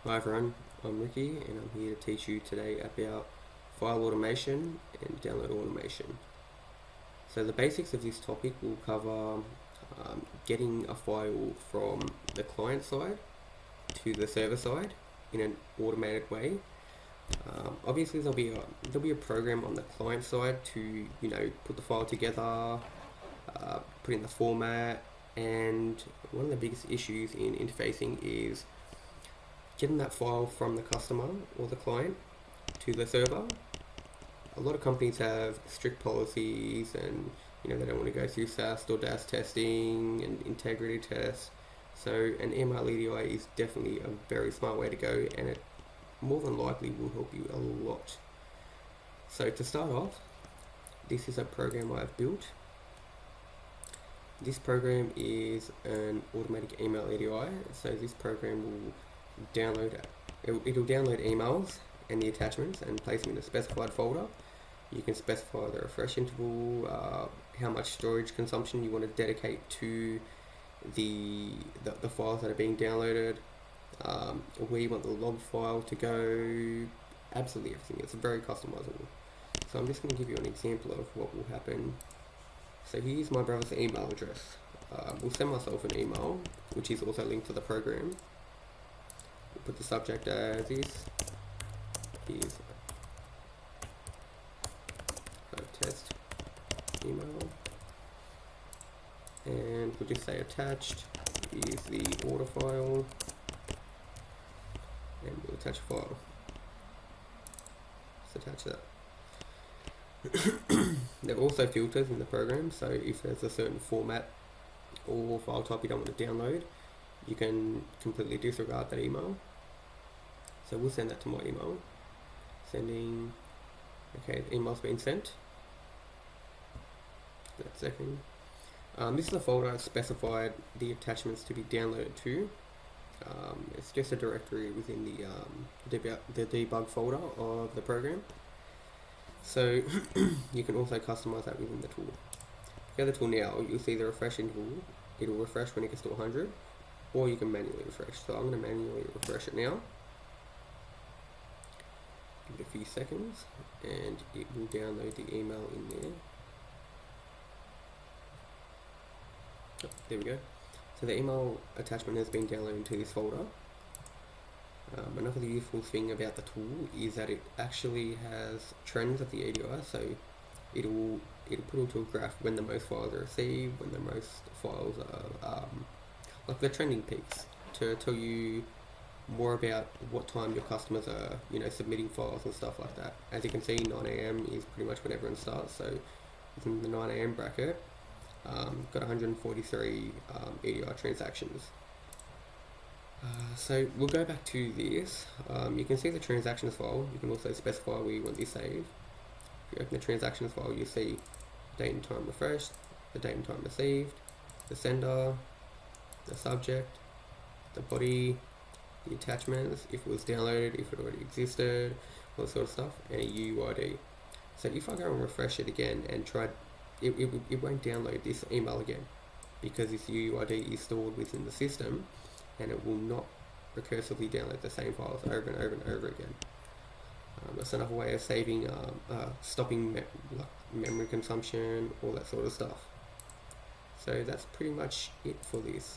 Hi everyone, I'm Ricky and I'm here to teach you today about file automation and download automation. So the basics of this topic will cover getting a file from the client side to the server side in an automated way. Obviously there'll be a program on the client side to put the file together, put in the format, and one of the biggest issues in interfacing is getting that file from the customer or the client to the server. A lot of companies have strict policies and they don't want to go through SAST or DAS testing and integrity tests. So an email EDI is definitely a very smart way to go, and it more than likely will help you a lot. So to start off, this is a program I've built. This program is an automatic email EDI. So this program will it'll download emails and the attachments and place them in a specified folder. You can specify the refresh interval, how much storage consumption you want to dedicate to the files that are being downloaded, where you want the log file to go, absolutely everything. It's very customizable. So I'm just going to give you an example of what will happen. So here's my brother's email address. We'll send myself an email, which is also linked to the program. We'll put the subject as this. Here's a test email, and we'll just say attached is the order file, and we'll attach a file. Just attach that. There are also filters in the program, so if there's a certain format or file type you don't want to download, you can completely disregard that email. So we'll send that to my email. Sending. Okay, the email's been sent. That second. This is a folder I've specified the attachments to be downloaded to. It's just a directory within the debug folder of the program. So you can also customize that within the tool. If you go to the tool now, you'll see the refresh interval. It'll refresh when it gets to 100, or you can manually refresh. So I'm going to manually refresh it now. Give it a few seconds and it will download the email in there. Oh, there we go. So the email attachment has been downloaded to this folder. Another useful thing about the tool is that it actually has trends of the EDI, so it'll put into a graph when the most files are received, when the most files are like the trending peaks, to tell you more about what time your customers are submitting files and stuff like that. As you can see, 9 AM is pretty much when everyone starts, so within the 9 AM bracket, got 143 EDI transactions. So we'll go back to this. You can see the transactions file. You can also specify where you want this saved. If you open the transactions file, you see date and time refreshed, the date and time received, the sender, the subject, the body, the attachments, if it was downloaded, if it already existed, all that sort of stuff, and a UUID. So if I go and refresh it again and try, it won't download this email again, because this UUID is stored within the system and it will not recursively download the same files over and over and over again. That's another way of saving, stopping memory consumption, all that sort of stuff. So that's pretty much it for this.